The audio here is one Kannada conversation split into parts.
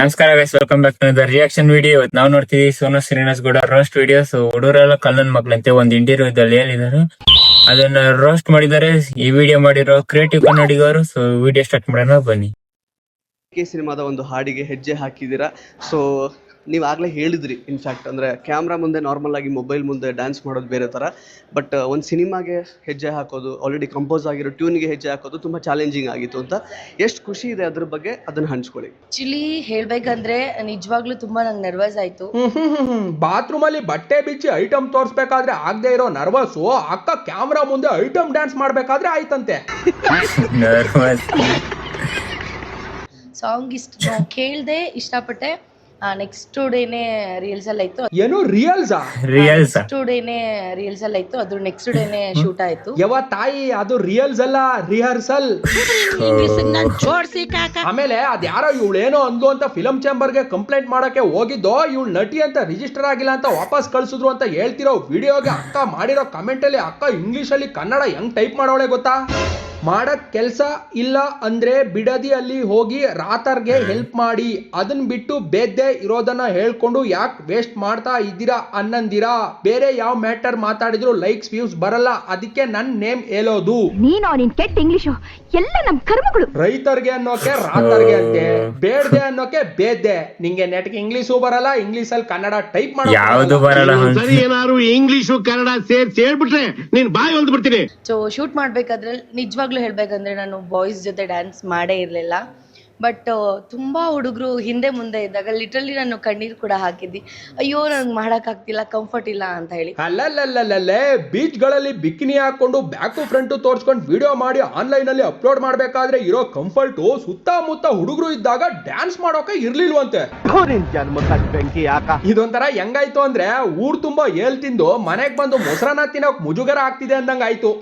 ನಮಸ್ಕಾರ guys, welcome back to the reaction video. ನಾವು ನೋಡ್ತೀವಿ ಸೋನು ಶ್ರೀನಿವಾಸ್ ಗೌಡ ರೋಸ್ಟ್ ವಿಡಿಯೋಸ್. ಹುಡುಗರೆಲ್ಲ ಕಲ್ಲನ್ ಮಕ್ಳಂತೆ ಒಂದು ಇಂಟರ್ವ್ಯೂ ಇದ್ದಲ್ಲಿ ಹೇಳಿದಾರೆ, ಅದನ್ನ ರೋಸ್ಟ್ ಮಾಡಿದ್ದಾರೆ. ಈ ವಿಡಿಯೋ ಮಾಡಿರೋ ಕ್ರಿಯೇಟಿವ್ ಕನ್ನಡಿಗರು. ಸೊ ವಿಡಿಯೋ ಸ್ಟಾರ್ಟ್ ಮಾಡೋಣ ಬನ್ನಿ. ಸಿನಿಮಾದ ಒಂದು ಹಾಡಿಗೆ ಹೆಜ್ಜೆ ಹಾಕಿದ್ದೀರಾ. ಸೊ ನೀವು ಆಗಲೇ ಹೇಳಿದ್ರಿ, ಇನ್ಫ್ಯಾಕ್ಟ್ ಅಂದರೆ ಕ್ಯಾಮ್ರಾ ಮುಂದೆ ನಾರ್ಮಲ್ ಆಗಿ ಮೊಬೈಲ್ ಮುಂದೆ ಡ್ಯಾನ್ಸ್ ಮಾಡೋದು ಬೇರೆ ಥರ, ಬಟ್ ಒಂದು ಸಿನಿಮಾಗೆ ಹೆಜ್ಜೆ ಹಾಕೋದು, ಆಲ್ರೆಡಿ ಕಂಪೋಸ್ ಆಗಿರೋ ಟ್ಯೂನ್ಗೆ ಹೆಜ್ಜೆ ಹಾಕೋದು ತುಂಬ ಚಾಲೆಂಜಿಂಗ್ ಆಗಿತ್ತು ಅಂತ. ಎಷ್ಟು ಖುಷಿ ಇದೆ ಅದ್ರ ಬಗ್ಗೆ, ಅದನ್ನು ಹಂಚ್ಕೊಳ್ಳಿ. ಆಕ್ಚುಲಿ ಹೇಳ್ಬೇಕಂದ್ರೆ ನಿಜವಾಗ್ಲೂ ತುಂಬಾ ನಂಗೆ ನರ್ವಸ್ ಆಯ್ತು. ಬಾತ್ರೂಮ್ ಅಲ್ಲಿ ಬಟ್ಟೆ ಬಿಚ್ಚಿ ಐಟಮ್ ತೋರ್ಸ್ಬೇಕಾದ್ರೆ ಆಗದೆ ಇರೋ ನರ್ವಸ್ ಅಕ್ಕ ಕ್ಯಾಮ್ರಾ ಮುಂದೆ ಐಟಮ್ ಡ್ಯಾನ್ಸ್ ಮಾಡ್ಬೇಕಾದ್ರೆ ಆಯ್ತಂತೆ. ಸಾಂಗ್ ಕೇಳ್ದೆ, ಇಷ್ಟಪಟ್ಟೆ. ನೆಕ್ಸ್ಟ್ ಡೇನೆ ರೀಲ್ಸ್ ಅಲ್ಲಿ ಆಯ್ತು. ಏನು ರಿಯಲ್ಸ್ ನೆಕ್ಸ್ಟ್ ಡೇನೆ ರೀಲ್ಸ್ ಅಲ್ಲಿ ಆಯ್ತು, ಅದ್ರ ನೆಕ್ಸ್ಟ್ ಡೇನೆ ಶೂಟ್ ಆಯ್ತು. ಯಾವ ತಾಯಿ, ಅದು ರಿಯಲ್ಸ್ ಅಲ್ಲ, ರಿಹರ್ಸಲ್. ಆಮೇಲೆ ಅದ್ಯಾರೋ ಇವಳೇನೋ ಅಂದ್ಲು ಅಂತ ಫಿಲಂ ಚೇಂಬರ್ಗೆ ಕಂಪ್ಲೇಂಟ್ ಮಾಡಕ್ಕೆ ಹೋಗಿದ್ದೋ, ಇವಳು ನಟಿ ಅಂತ ರಿಜಿಸ್ಟರ್ ಆಗಿಲ್ಲ ಅಂತ ವಾಪಸ್ ಕಳ್ಸಿದ್ರು ಅಂತ ಹೇಳ್ತಿರೋ ವಿಡಿಯೋಗೆ ಅಕ್ಕ ಮಾಡಿರೋ ಕಮೆಂಟ್ ಅಲ್ಲಿ ಅಕ್ಕ ಇಂಗ್ಲಿಷ್ ಅಲ್ಲಿ ಕನ್ನಡ ಹೆಂಗ್ ಟೈಪ್ ಮಾಡೋಳೆ ಗೊತ್ತಾ? ಮಾಡಕ್ ಕೆಲ್ಸ ಇಲ್ಲ ಅಂದ್ರೆ ಬಿಡದಿ ಅಲ್ಲಿ ಹೋಗಿ ರಾತರ್ಗೆ ಹೆಲ್ಪ್ ಮಾಡಿ, ಅದನ್ ಬಿಟ್ಟು ಬೇದ್ದೆ ಇರೋದನ್ನ ಹೇಳ್ಕೊಂಡು ಯಾಕೆ ವೇಸ್ಟ್ ಮಾಡ್ತಾ ಇದ್ದೀರಾ ಅನ್ನಂದಿರಾ. ಬೇರೆ ಯಾವ ಮ್ಯಾಟರ್ ಮಾತಾಡಿದ್ರು ಲೈಕ್ಸ್ ವ್ಯೂಸ್ ಬರಲ್ಲ, ಅದಕ್ಕೆ ನನ್ ನೇಮ್ ಹೇಳೋದು. ಕೆಟ್ಟ ಇಂಗ್ಲಿಷ್ ಎಲ್ಲ ನಮ್ ಕರ್ಮಗಳು. ರೈತರ್ಗೆ ಅನ್ನೋಕೆ ರಾತರ್ಗೆ ಅಂತೆ, ಬೇಡ್ದೆ ಅನ್ನೋಕೆ ಬೇದ್ದೆ. ನಿಂಗೆ ನೆಟ್ಗೆ ಇಂಗ್ಲಿಷು ಬರಲ್ಲ, ಇಂಗ್ಲಿಷ್ ಅಲ್ಲಿ ಕನ್ನಡ ಟೈಪ್ ಯಾವುದು ಬರಲ್ಲ. ಸರಿ, ಏನಾದ್ರು ಇಂಗ್ಲಿಷು ಕನ್ನಡ ಸೇರ್ಸಿ ಹೇಳ್ಬಿಟ್ರೆ ನೀನ್ ಬಾಯಿ ಹೊಲ್ದು ಬಿಡ್ತೀನಿ. ಸೊ ಶೂಟ್ ಮಾಡ್ಬೇಕಾದ್ರೆ ನಿಜವಾಗ್ಲೂ ಹೇಳ್ಬೇಕಂದ್ರೆ ನಾನು ಬಾಯ್ಸ್ ಜೊತೆ ಡ್ಯಾನ್ಸ್ ಮಾಡೇ ಇರಲಿಲ್ಲ. ಬಟ್ ತುಂಬ ಹುಡುಗರು ಹಿಂದೆ ಮುಂದೆ ಇದ್ದಾಗ ಲಿಟ್ರಲಿ ನಾನು ಕಣ್ಣೀರು ಕೂಡ ಹಾಕಿದ್ದಿ. ಅಯ್ಯೋ ನಂಗೆ ಮಾಡೋಕ್ಕಾಗ್ತಿಲ್ಲ, ಕಂಫರ್ಟ್ ಇಲ್ಲ ಅಂತ ಹೇಳಿ. ಅಲ್ಲಲ್ಲಲ್ಲೇ ಬೀಚ್ ಗಳಲ್ಲಿ ಬಿಕಿನಿ ಹಾಕೊಂಡು ಬ್ಯಾಕ್ ಟು ಫ್ರಂಟ್ ತೋರ್ಸ್ಕೊಂಡು ವಿಡಿಯೋ ಮಾಡಿ ಆನ್ಲೈನ್ ಅಲ್ಲಿ ಅಪ್ಲೋಡ್ ಮಾಡ್ಬೇಕಾದ್ರೆ ಇರೋ ಕಂಫರ್ಟ್ ಸುತ್ತಮುತ್ತ ಹುಡುಗರು ಇದ್ದಾಗ ಡ್ಯಾನ್ಸ್ ಮಾಡೋಕೆ ಇರ್ಲಿಲ್ವಂತೆ. ಇದೊಂಥರ ಹೆಂಗಾಯ್ತು ಅಂದ್ರೆ ಊರ್ ತುಂಬಾ ಏಲ್ ತಿಂದು ಮನೆಗ್ ಬಂದು ಮೊಸರನ್ನ ತಿನ್ನೋಕ್ ಮುಜುಗರ ಆಗ್ತಿದೆ ಅಂದಂಗ ಆಯ್ತು.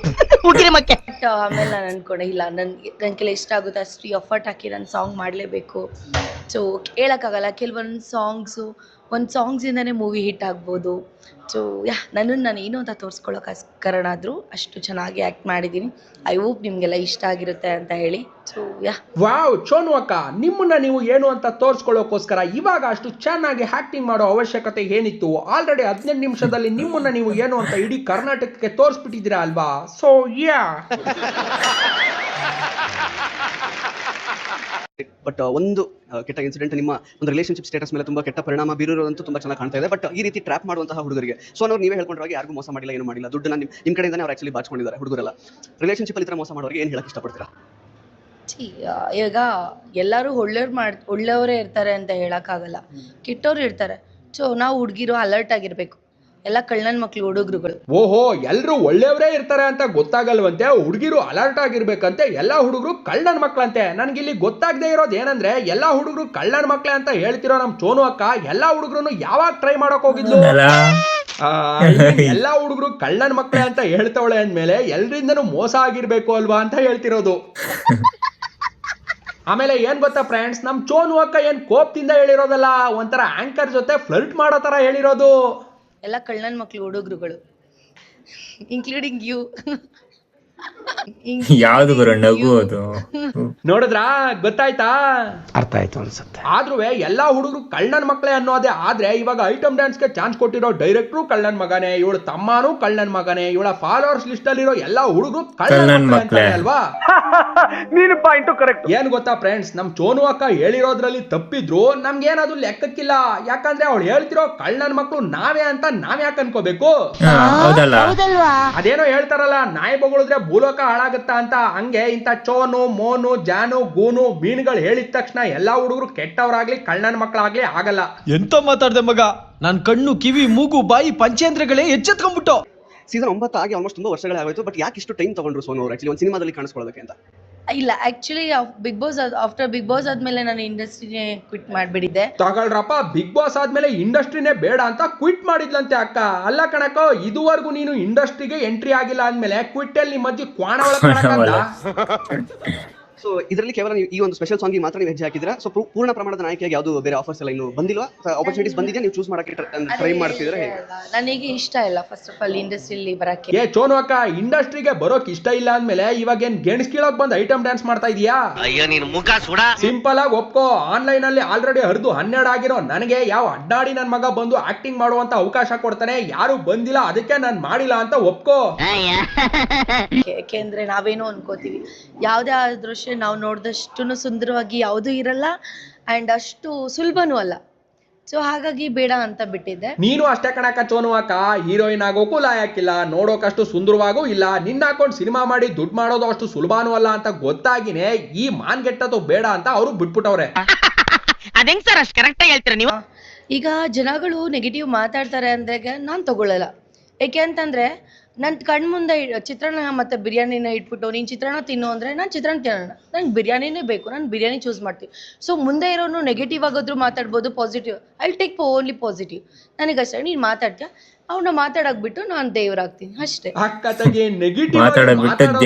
ಆಮೇಲೆ ನಾನು ಅನ್ಕೊಂಡೆ, ಇಲ್ಲ ನನ್ನ ಕೆಲ ಇಷ್ಟ ಆಗುತ್ತೆ ಅಷ್ಟು ಎಫರ್ಟ್ ಹಾಕಿ ನಾನು ಸಾಂಗ್ ಮಾಡಲೇಬೇಕು. ಸೊ ಹೇಳೋಕ್ಕಾಗಲ್ಲ, ಕೆಲವೊಂದು ಸಾಂಗ್ಸಿಂದನೇ ಮೂವಿ ಹಿಟ್ ಆಗ್ಬೋದು. ಸೊ ನಾನು ಏನು ಅಂತ ತೋರಿಸ್ಕೊಳ್ಳೋಕ್ಕೋಸ್ಕರನಾದರೂ ಅಷ್ಟು ಚೆನ್ನಾಗಿ ಆ್ಯಕ್ಟ್ ಮಾಡಿದ್ದೀನಿ. ಐ ಹೋಪ್ ನಿಮಗೆಲ್ಲ ಇಷ್ಟ ಆಗಿರುತ್ತೆ ಅಂತ ಹೇಳಿ. ಸೊ ವಾವ್ ಚೋನು ಅಕ್ಕ, ನಿಮ್ಮನ್ನ ನೀವು ಏನು ಅಂತ ತೋರಿಸ್ಕೊಳ್ಳೋಕೋಸ್ಕರ ಇವಾಗ ಅಷ್ಟು ಚೆನ್ನಾಗಿ ಆಕ್ಟಿಂಗ್ ಮಾಡೋ ಅವಶ್ಯಕತೆ ಏನಿತ್ತು? ಆಲ್ರೆಡಿ 15 ನಿಮಿಷದಲ್ಲಿ ನಿಮ್ಮನ್ನ ನೀವು ಏನು ಅಂತ ಇಡೀ ಕರ್ನಾಟಕಕ್ಕೆ ತೋರಿಸ್ಬಿಟ್ಟಿದ್ದೀರಾ ಅಲ್ವಾ? ಸೊ ಬಟ್ ಒಂದು ಕೆಟ್ಟ ಇನ್ಸಿಡೆಂಟ್ ನಿಮ್ಮ ಒಂದು ರಿಲೇಶನ್ಶಿಪ್ ಸ್ಟೇಟಸ್ ಮೇಲೆ ತುಂಬಾ ಕೆಟ್ಟ ಪರಿಣಾಮ ಬೀರೋದಂತೂ ತುಂಬಾ ಚೆನ್ನಾಗಿ ಕಾಣ್ತಾ ಇದೆ. ಬಟ್ ಈ ರೀತಿ ಟ್ರ್ಯಾಪ್ ಮಾಡುವಂತಹ ಹುಡುಗರಿಗೆ, ಸೊ ಅವ್ರು ನೀವೇ ಹೇಳ್ಕೊಂಡ್ರೆ ಯಾರಿಗೂ ಮೋಸ ಮಾಡಿಲ್ಲ, ಏನು ಮಾಡಿಲ್ಲ, ದುಡ್ಡನ್ನ ನಿಮ್ಮ ಕಡೆಯಿಂದಾನೆ ಅವ್ರು ಆಕ್ಚುಲಿ ಬಾಚ್ಕೊಂಡಿದ್ದಾರೆ ಹುಡುಗರೆಲ್ಲ. ರಿಲೇಶನ್ಶಿಪ್ ಅಲ್ಲಿ ಮೋಸ ಮಾಡೋರಿಗೆ ಏನು ಹೇಳಕ್ ಇಷ್ಟಪಡ್ತೀರಾ? ಇವಾಗ ಎಲ್ಲರೂ ಒಳ್ಳೆಯವರೇ ಇರ್ತಾರೆ ಅಂತ ಹೇಳೋಕ್ಕಾಗಲ್ಲ, ಕೆಟ್ಟವ್ರು ಇರ್ತಾರೆ. ಸೊ ನಾವು ಹುಡುಗಿರು ಅಲರ್ಟ್ ಆಗಿರ್ಬೇಕು. ಎಲ್ಲ ಕಳ್ಳನ ಮಕ್ಳು ಹುಡುಗರುಗಳು. ಓಹೋ, ಎಲ್ರು ಒಳ್ಳೆಯವರೇ ಇರ್ತಾರೆ ಅಂತ ಗೊತ್ತಾಗಲ್ವಂತೆ, ಹುಡುಗಿರು ಅಲರ್ಟ್ ಆಗಿರ್ಬೇಕಂತೆ. ಎಲ್ಲಾ ಹುಡುಗರು ಕಳ್ಳನ ಮಕ್ಳಂತೆ. ನನ್ಗಿಲ್ಲಿ ಗೊತ್ತಾಗದೆ ಇರೋದು ಏನಂದ್ರೆ, ಎಲ್ಲಾ ಹುಡುಗರು ಕಳ್ಳನ ಮಕ್ಳೆ ಅಂತ ಹೇಳ್ತಿರೋ ನಮ್ ಚೋನು ಅಕ್ಕ ಎಲ್ಲಾ ಹುಡುಗರು ಯಾವಾಗ ಟ್ರೈ ಮಾಡಕ್ ಹೋಗಿದ್ಲು? ಎಲ್ಲಾ ಹುಡುಗರು ಕಳ್ಳನ ಮಕ್ಳೆ ಅಂತ ಹೇಳ್ತವಳೆ ಅಂದ್ಮೇಲೆ ಎಲ್ರಿಂದನೂ ಮೋಸ ಆಗಿರ್ಬೇಕು ಅಲ್ವಾ ಅಂತ ಹೇಳ್ತಿರೋದು. ಆಮೇಲೆ ಏನ್ ಗೊತ್ತಾ ಫ್ರೆಂಡ್ಸ್, ನಮ್ ಚೋನು ಅಕ್ಕ ಏನ್ ಕೋಪದಿಂದ ಹೇಳಿರೋದಲ್ಲ, ಒಂಥರ ಆಂಕರ್ ಜೊತೆ ಫ್ಲರ್ಟ್ ಮಾಡೋ ತರ ಹೇಳಿರೋದು. ಎಲ್ಲ ಕಳ್ಳನ ಮಕ್ಳು ಹುಡುಗರುಗಳು, ಇನ್ಕ್ಲೂಡಿಂಗ್ ಯು. ಯಾವ್ದು ಬರೋ ನಗು ಅದು? ನೋಡಿದ್ರ ಗೊತ್ತಾಯ್ತಾ? ಅರ್ಥ ಆಯ್ತು ಅನ್ಸುತ್ತೆ. ಆದ್ರೂ ಎಲ್ಲಾ ಹುಡುಗರು ಕಳ್ಳನ್ ಮಕ್ಳೇ ಅನ್ನೋದೇ ಆದ್ರೆ, ಇವಾಗ ಐಟಮ್ ಡ್ಯಾನ್ಸ್ ಗೆ ಚಾನ್ಸ್ ಕೊಟ್ಟಿರೋ ಡೈರೆಕ್ಟ್ರು ಕಳ್ಳನ್ ಮಗನೇ, ಇವಳ ತಮ್ಮನೂ ಕಳ್ಳನ್ ಮಗನೇ, ಇವಳ ಫಾಲೋವರ್ಸ್ ಲಿಸ್ಟ್ ಅಲ್ಲಿರೋ ಎಲ್ಲಾ ಹುಡುಗರು ಕಳ್ಳನ್ ಮಕ್ಳೇ ಅಲ್ವಾ? ನೀನು ಪಾಯಿಂಟ್ ಕರೆಕ್ಟ್. ಏನ್ ಗೊತ್ತಾ ಫ್ರೆಂಡ್ಸ್, ನಮ್ ಚೋನು ಅಕ್ಕ ಹೇಳಿರೋದ್ರಲ್ಲಿ ತಪ್ಪಿದ್ರು ನಮ್ಗೇನದು ಲೆಕ್ಕಕ್ಕಿಲ್ಲ. ಯಾಕಂದ್ರೆ ಅವಳು ಹೇಳ್ತಿರೋ ಕಳ್ಳನ್ ಮಕ್ಳು ನಾವೇ ಅಂತ ನಾವ್ ಯಾಕೆ ಅನ್ಕೋಬೇಕು? ಅದೇನೋ ಹೇಳ್ತಾರಲ್ಲ, ನಾಯಿ ಬಗಳಿದ್ರೆ ಭೂಲೋಕ ಹಾಳಾಗುತ್ತಾ ಅಂತ, ಹಂಗೆ ಇಂತ ಚೋನು, ಮೋನು, ಜಾನು, ಗೂನು, ಮೀನುಗಳು ಹೇಳಿದ ತಕ್ಷಣ ಎಲ್ಲಾ ಹುಡುಗರು ಕೆಟ್ಟವರಾಗ್ಲಿ ಕಳ್ಳನ ಮಕ್ಕಳಾಗ್ಲಿ ಆಗಲ್ಲ. ಎಂತ ಮಾತಾಡ್ದೆ ಮಗ? ನನ್ ಕಣ್ಣು, ಕಿವಿ, ಮೂಗು, ಬಾಯಿ, ಪಂಚೇಂದ್ರಗಳೇ ಎಚ್ಚೆತ್ಕೊಂಡ್ಬಿಟ್ಟು. ಸೀಸನ್ 9 ಆಗಿ ಆಲ್ಮೋಸ್ಟ್ ತುಂಬಾ ವರ್ಷಗಳೇ ಆಗೋಯ್ತು, ಬಟ್ ಯಾಕೆ ಇಷ್ಟು ಟೈಮ್ ತಗೊಂಡ್ರು ಸೋನು ಅವರು ಆಕ್ಚುಲಿ ಒಂದು ಸಿನಿಮಾದಲ್ಲಿ ಕಾಣಿಸ್ಕೊಳ್ಳೋದಕ್ಕೆ ಅಂತ? ಇಲ್ಲ, ಆಕ್ಚುಲಿ ಆಫ್ಟರ್ ಬಿಗ್ ಬಾಸ್ ಆದ್ಮೇಲೆ ನಾನು ಇಂಡಸ್ಟ್ರಿನೇ ಕ್ವಿಟ್ ಮಾಡ್ಬಿಟ್ಟಿದ್ದೆ. ತಗೊಳ್ರಪ್ಪ, ಬಿಗ್ ಬಾಸ್ ಆದ್ಮೇಲೆ ಇಂಡಸ್ಟ್ರಿನೇ ಬೇಡ ಅಂತ ಕ್ವಿಟ್ ಮಾಡಿದ್ಲಂತೆ ಅಕ್ಕ. ಅಲ್ಲ ಕಣಕ್ಕ, ಇದುವರೆಗೂ ನೀನು ಇಂಡಸ್ಟ್ರಿಗೆ ಎಂಟ್ರಿ ಆಗಿಲ್ಲ ಅಂದ್ಮೇಲೆ ಕ್ವಿಟ್ ಅಲ್ಲಿ ನಿಮ್ಮ ಅಜ್ಜಿ ಕ್ವಾಣ ಒಳಗೆ ಸೊ ಇದರಲ್ಲಿ ಕೇವಲ ನೀವು ಈ ಒಂದು ಸ್ಪೆಷಲ್ ಸಾಂಗ್ ಮಾತ್ರ ನೀವು ಹೆಜ್ಜೆ ಹಾಕಿದ್ದೀರಾ. ಸೊ ಪೂರ್ಣ ಪ್ರಮಾಣದ ನಾಯಕಿಯಾಗಿ ಯಾವುದು ಬೇರೆ ಆಫರ್ಸ್ ಎಲ್ಲ ಇನ್ನು ಬಂದಿಲ್ವಾ? ಆಪರ್ಚುನಿಟೀಸ್ ಬಂದಿದೆಯಾ? ನೀವು ಚೂಸ್ ಮಾಡಕ್ಕೆ ಟ್ರೈ ಮಾಡ್ತಿದ್ರೆ ಹೇಗೆ? ನನಗೆ ಇಷ್ಟ ಇಲ್ಲ ಫಸ್ಟ್ ಆಫ್ ಆಲ್ ಇಂಡಸ್ಟ್ರಿಯಲ್ಲಿ ಬರಕ್ಕೆ. ಚೋನು ಅಕ್ಕ, ಇಂಡಸ್ಟ್ರಿಗೆ ಬರೋಕ್ ಇಷ್ಟ ಇಲ್ಲ ಅಂದ್ಮೇಲೆ ಇವಾಗ ಏನ್ ಗೆಣಸ್ ಕೀಳಕ್ ಬಂದ್ ಐಟಮ್ ಡ್ಯಾನ್ಸ್ ಮಾಡ್ತಾ ಇದೀಯಾ? ಅಯ್ಯೋ ನೀನು ಮುಖ ಸುಡ. ಸಿಂಪಲ್ ಆಗಿ ಒಪ್ಕೋ, ಆನ್ಲೈನ್ ಅಲ್ಲಿ ಆಲ್ರೆಡಿ ಹರಿದು 12 ಆಗಿರೋ ನನಗೆ ಯಾವ ಅಡ್ಡಾಡಿ ನನ್ ಮಗ ಬಂದು ಆಕ್ಟಿಂಗ್ ಮಾಡುವಂತ ಅವಕಾಶ ಕೊಡ್ತಾನೆ? ಯಾರು ಬಂದಿಲ್ಲ, ಅದಕ್ಕೆ ನಾನ್ ಮಾಡಿಲ್ಲ ಅಂತ ಒಪ್ಕೋ. ಯಾಕೆಂದ್ರೆ ನಾವೇನೋ ಅನ್ಕೋತೀವಿ, ಯಾವ್ದೇ ಆದ್ರೂ ನಾವು ನೋಡಿದಷ್ಟು ಸುಂದರವಾಗಿ ಯಾವುದೂ ಇರಲ್ಲ ಅಂಡ್ ಅಷ್ಟು ಸುಲಭನೂ ಅಲ್ಲ. ಸೊ ಹಾಗಾಗಿ ಬೇಡ ಅಂತ ಬಿಟ್ಟಿದ್ದೆ. ನೀನು ಅಷ್ಟೇ ಕಣಕ್ಕ ಚೋನು ಅಕ್ಕ, ಹೀರೋಯಿನ್ ಆಗೋಕು ಲಾಯಕ್ಕಿಲ್ಲ, ನೋಡೋಕಷ್ಟು ಸುಂದರವಾಗೂ ಇಲ್ಲ, ನಿನ್ನ ಹಾಕೊಂಡು ಸಿನಿಮಾ ಮಾಡಿ ದುಡ್ಡು ಮಾಡೋದು ಅಷ್ಟು ಸುಲಭನೂ ಅಲ್ಲ ಅಂತ ಗೊತ್ತಾಗಿನೇ ಈ ಮಾನ್ಗೆಟ್ಟದು ಬೇಡ ಅಂತ ಅವರು ಬಿಟ್ಬಿಟ್ಟವ್ರೆ. ಅದೇಂಗ್ ಸರ್ ಅಷ್ಟು ಕರೆಕ್ಟ್ ಆಗಿ ಹೇಳ್ತೀರಾ ನೀವು? ಈಗ ಜನಗಳು ನೆಗೆಟಿವ್ ಮಾತಾಡ್ತಾರೆ ಅಂದಾಗ ನಾನು ತಗೊಳ್ಳಲ್ಲ. ಏಕೆ ಅಂತಂದ್ರೆ ನನ್ನ ಕಣ್ಮುಂದೆ ಚಿತ್ರಾನ್ನ ಮತ್ತು ಬಿರಿಯಾನಿನ ಇಟ್ಬಿಟ್ಟು ನೀನು ಚಿತ್ರಾನ್ನ ತಿನ್ನು ಅಂದರೆ ನಾನು ಚಿತ್ರಾನ್ನ ತಿನ್ನೋಣ, ನಂಗೆ ಬಿರಿಯಾನಿನೇ ಬೇಕು, ನಾನು ಬಿರಿಯಾನಿ ಚೂಸ್ ಮಾಡ್ತೀನಿ. ಸೊ ಮುಂದೆ ಇರೋನು ನೆಗೆಟಿವ್ ಆಗೋದ್ರು ಮಾತಾಡ್ಬೋದು, positive I take only positive. ನನಗಷ್ಟೇ ನೀನು ಮಾತಾಡ್ತೀಯ, ಅವ್ನ ಮಾತಾಡಕ್ ಬಿಟ್ಟು ನಾನು ದೇವ್ರಾಗ್ತೀನಿ ಅಷ್ಟೇ. ಅಕ್ಕ ತಗೆ ನೆಗೆಟಿವ್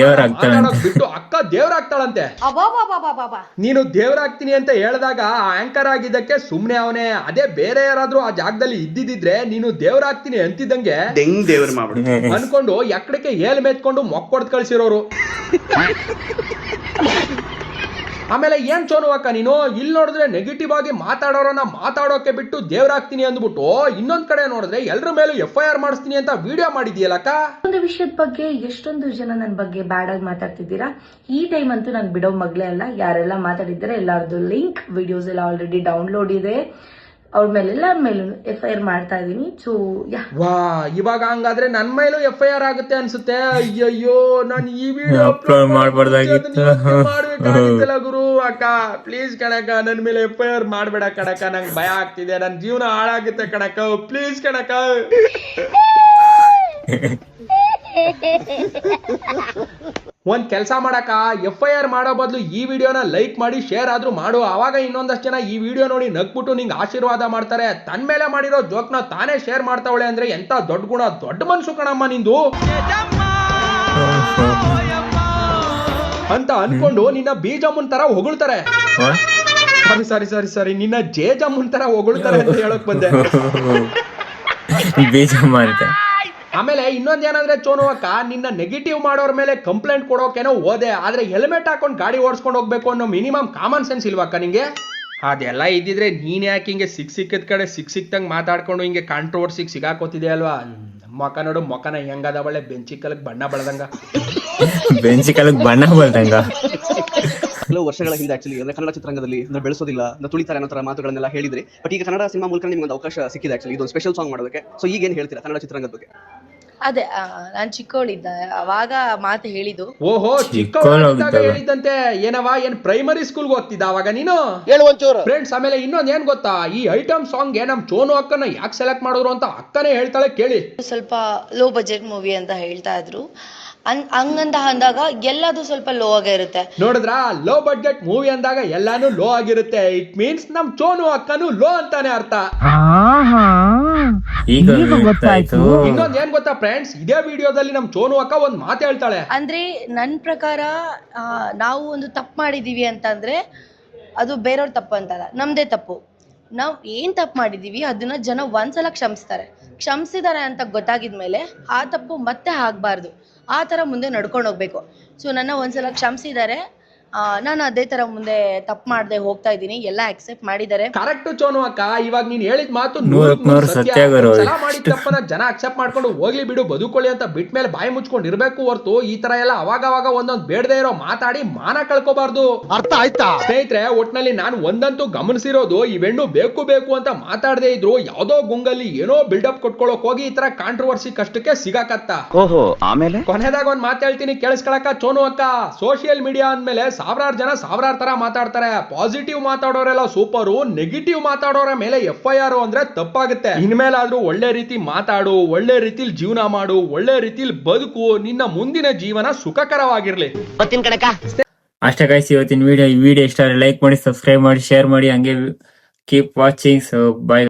ಬಿಟ್ಟು ಅಕ್ಕ ದೇವ್ರಾಗ್ತಾಳಂತೆ. ನೀನು ದೇವ್ರಾಗ್ತೀನಿ ಅಂತ ಹೇಳಿದಾಗ ಆಂಕರ್ ಆಗಿದ್ದಕ್ಕೆ ಸುಮ್ನೆ ಅವನೇ. ಅದೇ ಬೇರೆ ಯಾರಾದ್ರೂ ಆ ಜಾಗದಲ್ಲಿ ಇದ್ದಿದ್ರೆ ನೀನು ದೇವ್ರಾಗ್ತೀನಿ ಅಂತಿದ್ದಂಗೆ ದೇವ್ರ ಮಾಡ್ಬಿಡು ಅನ್ಕೊಂಡು ಎಕ್ಕಡಕ್ಕೆ ಏಲ್ ಮೆತ್ಕೊಂಡು ಮೊಕ್ಕೊಡ್ದು ಕಳ್ಸಿರೋರು. ಆಮೇಲೆ ಏನ್ ಚೋನು ಅಕ್ಕ ನೀನು ಇಲ್ಲಿ ನೋಡಿದ್ರೆ ನೆಗೆಟಿವ್ ಆಗಿ ಮಾತಾಡೋರನ್ನ ಮಾತಾಡೋಕೆ ಬಿಟ್ಟು ದೇವ್ರಾಗ್ತೀನಿ ಅಂದ್ಬಿಟ್ಟು ಇನ್ನೊಂದ್ ಕಡೆ ನೋಡಿದ್ರೆ ಎಲ್ರ ಮೇಲೂ FIR ಮಾಡಿಸ್ತೀನಿ ಅಂತ ವಿಡಿಯೋ ಮಾಡಿದ್ಯಲ್ಲಕ್ಕ. ಒಂದು ವಿಷಯದ ಬಗ್ಗೆ ಎಷ್ಟೊಂದು ಜನ ನನ್ನ ಬಗ್ಗೆ ಬ್ಯಾಡ್ ಆಗಿ ಮಾತಾಡ್ತಿದ್ದೀರಾ. ಈ ಟೈಮ್ ಅಂತೂ ನಾನು ಬಿಡೋ ಮಗ್ಲೇ ಅಲ್ಲ. ಯಾರೆಲ್ಲ ಮಾತಾಡಿದ್ದಾರೆ ಎಲ್ಲರದ್ದು ಲಿಂಕ್ ವಿಡಿಯೋಸ್ ಎಲ್ಲ ಆಲ್ರೆಡಿ ಡೌನ್ಲೋಡ್ ಇದೆ. ಅವ್ರ ಮೇಲೆಲ್ಲರ ಮೇಲೂ FIR ಮಾಡ್ತಾ ಇದೀನಿ. ಸೊ ವಾ, ಇವಾಗ ಹಂಗಾದ್ರೆ ನನ್ ಮೇಲೂ FIR ಆಗುತ್ತೆ ಅನ್ಸುತ್ತೆ. ಅಯ್ಯಯ್ಯೋ, ನಾನು ಈ ವಿಡಿಯೋ ಅಪ್ಲೋಡ್ ಮಾಡ್ಬಾರ್ದಾಗಿತ್ತು. ಮಾಡ್ಬೇಕಾಗಿತ್ತಲ್ಲ ಗುರು. ಅಕ್ಕ ಪ್ಲೀಸ್ ಕಣಕ್ಕ, ನನ್ ಮೇಲೆ FIR ಮಾಡ್ಬೇಡ ಕಣಕ್ಕ, ನಂಗೆ ಭಯ ಆಗ್ತಿದೆ, ನನ್ ಜೀವನ ಹಾಳಾಗುತ್ತೆ ಕಣಕ್ಕ, ಪ್ಲೀಸ್ ಕಣಕ್ಕ. ಒಂದ್ ಕೆಲಸ ಮಾಡಕ್ಕ, FIR ಮಾಡೋ ಬದಲು ಈ ವಿಡಿಯೋನ ಲೈಕ್ ಮಾಡಿ ಶೇರ್ ಆದ್ರೂ ಮಾಡು. ಅವಾಗ ಇನ್ನೊಂದಷ್ಟು ಜನ ಈ ವಿಡಿಯೋ ನೋಡಿ ನಗ್ಬಿಟ್ಟು ನಿಂಗೆ ಆಶೀರ್ವಾದ ಮಾಡ್ತಾರೆ. ತನ್ ಮೇಲೆ ಮಾಡಿರೋ ಜೋಕ್ನ ತಾನೇ ಶೇರ್ ಮಾಡ್ತಾವಳೆ ಅಂದ್ರೆ ಎಂತ ದೊಡ್ಡ ಗುಣ, ದೊಡ್ಡ ಮನ್ಸು ಕಣಮ್ಮ ನಿಂದು ಅಂತ ಅನ್ಕೊಂಡು ನಿನ್ನ ಬೀಜಮ್ಮನ್ ತರ ಹೊಗಳ್ತಾರೆ. ಸಾರಿ ನಿನ್ನ ಜೇಜಮ್ಮನ್ ತರ ಹೊಗಳ್ತಾರೆ ಅಂತ ಹೇಳಕ್ ಬಂದೆ. ಬೇಜಮ್ಮ ಅಂತ. ಆಮೇಲೆ ಇನ್ನೊಂದೇನಂದ್ರೆ ಚೋನು ಅಕ್ಕ, ನಿನ್ನ ನೆಗೆಟಿವ್ ಮಾಡೋರ್ ಮೇಲೆ ಕಂಪ್ಲೇಂಟ್ ಕೊಡೋಕೇನೋ ಹೋದೆ, ಆದ್ರೆ ಹೆಲ್ಮೆಟ್ ಹಾಕೊಂಡು ಗಾಡಿ ಓಡಿಸ್ಕೊಂಡು ಹೋಗ್ಬೇಕು ಅನ್ನೋ ಮಿನಿಮಮ್ ಕಾಮನ್ ಸೆನ್ಸ್ ಇಲ್ವಕ್ಕ ನಿಂಗೆ? ಅದೆಲ್ಲ ಇದ್ದಿದ್ರೆ ನೀನ್ ಯಾಕೆ ಹಿಂಗೆ ಸಿಕ್ಕಿದ ಕಡೆ ಸಿಕ್ತಂಗ್ ಮಾತಾಡ್ಕೊಂಡು ಹಿಂಗೆ ಕಾಂಟ್ರವರ್ಸಿಗೆ ಸಿಗಾಕೋತಿದೆ ಅಲ್ವಾ? ಮೊಕ ನೋಡು, ಮೊಕನ ಹೆಂಗದ ಒಳ್ಳೆ ಬೆಂಚಿಕಲಕ್ ಬಣ್ಣ ಬಳದಂಗ. ಕೆಲವು ವರ್ಷಗಳ ಹಿಂದೆ ಆಕ್ಚುಲಿ ಅಂದ್ರೆ ಕನ್ನಡ ಚಿತ್ರರಂಗದಲ್ಲಿ ಅಂದ್ರೆ ಬೆಳೆಸೋದಿಲ್ಲ, ತುಳಿತಾರೆ ಅನ್ನೋ ತರ ಮಾತುಗಳನ್ನೆಲ್ಲ ಹೇಳಿದ್ರಿ. ಬಟ್ ಈಗ ಕನ್ನಡ ಸಿನಿಮಾ ಮೂಲಕ ನಿಮ್ಗೆ ಒಂದು ಅವಕಾಶ ಸಿಕ್ಕಿದೆ ಆಕ್ಚುಲಿ ಇದೊಂದು ಸ್ಪೆಷಲ್ ಸಾಂಗ್ ಮಾಡೋದಕ್ಕೆ. ಸೊ ಈಗ ಏನ್ ಹೇಳ್ತೀರಾ ಕನ್ನಡ ಚಿತ್ರರಂಗದ ಬಗ್ಗೆ? ಅದೇ ನಾನ್ ಚಿಕ್ಕವಳಿದ್ದ ಅವಾಗ ಮಾತು ಹೇಳಿದ್ದು. ಓಹೋ, ಚಿಕ್ಕವಳಿದ್ದಾಗ ಹೇಳಿದ್ದಂತೆ. ಏನವಾ, ಏನ್ ಪ್ರೈಮರಿ ಸ್ಕೂಲ್ಗೆ ಹೋಗ್ತಿದ್ದ ಅವಾಗ ನೀನು? ಫ್ರೆಂಡ್ಸ್, ಆಮೇಲೆ ಇನ್ನೊಂದ್ ಏನ್ ಗೊತ್ತಾ, ಈ ಐಟಮ್ ಸಾಂಗ್ ನಮ್ ಚೋನು ಅಕ್ಕನ ಯಾಕೆ ಸೆಲೆಕ್ಟ್ ಮಾಡಿದ್ರು ಅಂತ ಅಕ್ಕನೇ ಹೇಳ್ತಾಳೆ ಕೇಳಿ. ಸ್ವಲ್ಪ ಲೋ ಬಜೆಟ್ ಮೂವಿ ಅಂತ ಹೇಳ್ತಾ ಇದ್ರು. ಹಂಗಂತ ಅಂದಾಗ ಎಲ್ಲದು ಸ್ವಲ್ಪ ಲೋ ಆಗೇ ಇರುತ್ತೆ. ನೋಡಿದ್ರ, ಲೋ ಬಡ್ಜೆಟ್ ಮೂವಿ ಅಂದಾಗ ಎಲ್ಲಾನು ಲೋ ಆಗಿರುತ್ತೆ. ಇಟ್ ಮೀನ್ಸ್ ನಮ್ ಚೋನು ಅಕ್ಕನು ಲೋ ಅಂತಾನೆ ಅರ್ಥ. ಇನ್ನೊಂದ್ ಏನ್ ಗೊತ್ತಾ ಫ್ರೆಂಡ್ಸ್, ಇದೇ ವಿಡಿಯೋದಲ್ಲಿ ನಮ್ ಚೋನು ಅಕ್ಕ ಒಂದ್ ಮಾತು ಹೇಳ್ತಾಳೆ. ಅಂದ್ರೆ ನನ್ ಪ್ರಕಾರ ನಾವು ಒಂದು ತಪ್ಪು ಮಾಡಿದೀವಿ ಅಂತಂದ್ರೆ ಅದು ಬೇರೆಯವ್ರ ತಪ್ಪು ಅಂತಲ್ಲ, ನಮ್ದೇ ತಪ್ಪು. ನಾವು ಏನ್ ತಪ್ಪು ಮಾಡಿದೀವಿ ಅದನ್ನ ಜನ ಒಂದ್ಸಲ ಕ್ಷಮಿಸಿದ್ದಾರೆ ಅಂತ ಗೊತ್ತಾಗಿದ್ಮೇಲೆ ಆ ತಪ್ಪು ಮತ್ತೆ ಆಗ್ಬಾರ್ದು, ಆ ತರ ಮುಂದೆ ನಡ್ಕೊಂಡು ಹೋಗ್ಬೇಕು. ಸೊ ನನ್ನ ಒಂದ್ಸಲ ಕ್ಷಮಿಸಿದ್ದಾರೆ, ನಾನು ಅದೇ ತರ ಮುಂದೆ ತಪ್ಪು ಮಾಡದೆ ಹೋಗ್ತಾ ಇದ್ದೀನಿ. ಎಲ್ಲ ಅಕ್ಸೆಪ್ಟ್ ಮಾಡಿದ್ದಾರೆ. ಕರೆಕ್ಟ್ ಚೋನು ಅಕ್ಕ, ಇವಾಗ ನೀನ್ ಹೇಳಿದ ಮಾತು ಸತ್ಯ. ಮಾಡಿದ ತಪ್ಪನ ಜನ ಅಕ್ಸೆಪ್ಟ್ ಮಾಡ್ಕೊಂಡು ಹೋಗ್ಲಿ ಬಿಡು, ಬದುಕೊಳ್ಳಿ ಅಂತ ಬಿಟ್ಟ ಮೇಲೆ ಬಾಯಿ ಮುಚ್ಕೊಂಡು ಇರ್ಬೇಕು ಹೊರತು ಈ ತರ ಎಲ್ಲ ಅವಾಗ ಒಂದೊಂದ್ ಬೇಡದೆ ಇರೋ ಮಾತಾಡಿ ಮಾನ ಕಳ್ಕೋಬಾರ್ದು. ಅರ್ಥ ಆಯ್ತಾ ಸ್ನೇಹಿತರೆ? ಒಟ್ನಲ್ಲಿ ನಾನು ಒಂದಂತೂ ಗಮನಿಸಿರೋದು, ಇವೆಣ್ಣು ಬೇಕು ಅಂತ ಮಾತಾಡದೇ ಇದ್ರು ಯಾವ್ದೋ ಗುಂಗಲ್ಲಿ ಏನೋ ಬಿಲ್ಡಪ್ ಕೊಟ್ಕೊಳ್ಳೋಕ್ ಹೋಗಿ ಈ ತರ ಕಾಂಟ್ರವರ್ಸಿ ಕಷ್ಟಕ್ಕೆ ಸಿಗಾಕತ್ತ. ಓಹೋ, ಆಮೇಲೆ ಕೊನೆದಾಗ ಒಂದ್ ಮಾತು ಹೇಳ್ತೀನಿ ಕೇಳಿಸ್ಕೊಳಕ್ಕ ಚೋನು ಅಕ್ಕ. ಸೋಷಿಯಲ್ ಮೀಡಿಯಾ ಅಂದ್ಮೇಲೆ ಸಾವಿರಾರು ಜನ ಸಾವಿರಾರು ತರ ಮಾತಾಡ್ತಾರೆ. ಪಾಸಿಟಿವ್ ಮಾತಾಡೋರೆಲ್ಲ ಸೂಪರು, ನೆಗೆಟಿವ್ ಮಾತಾಡೋರ ಮೇಲೆ FIR ಅಂದ್ರೆ ತಪ್ಪಾಗುತ್ತೆ. ಇನ್ಮೇಲಾದ್ರೂ ಒಳ್ಳೆ ರೀತಿ ಮಾತಾಡು, ಒಳ್ಳೆ ರೀತಿಲಿ ಜೀವನ ಮಾಡು, ಒಳ್ಳೆ ರೀತಿಲಿ ಬದುಕು, ನಿನ್ನ ಮುಂದಿನ ಜೀವನ ಸುಖಕರವಾಗಿರ್ಲಿ. ಅಷ್ಟೇ ಗೈಸ್ ಇವತ್ತಿನ ವಿಡಿಯೋ ಇಷ್ಟ ಲೈಕ್ ಮಾಡಿ, ಸಬ್ಸ್ಕ್ರೈಬ್ ಮಾಡಿ, ಶೇರ್ ಮಾಡಿ, ಹಂಗೆ ಕೀಪ್ ವಾಚಿಂಗ್. So by.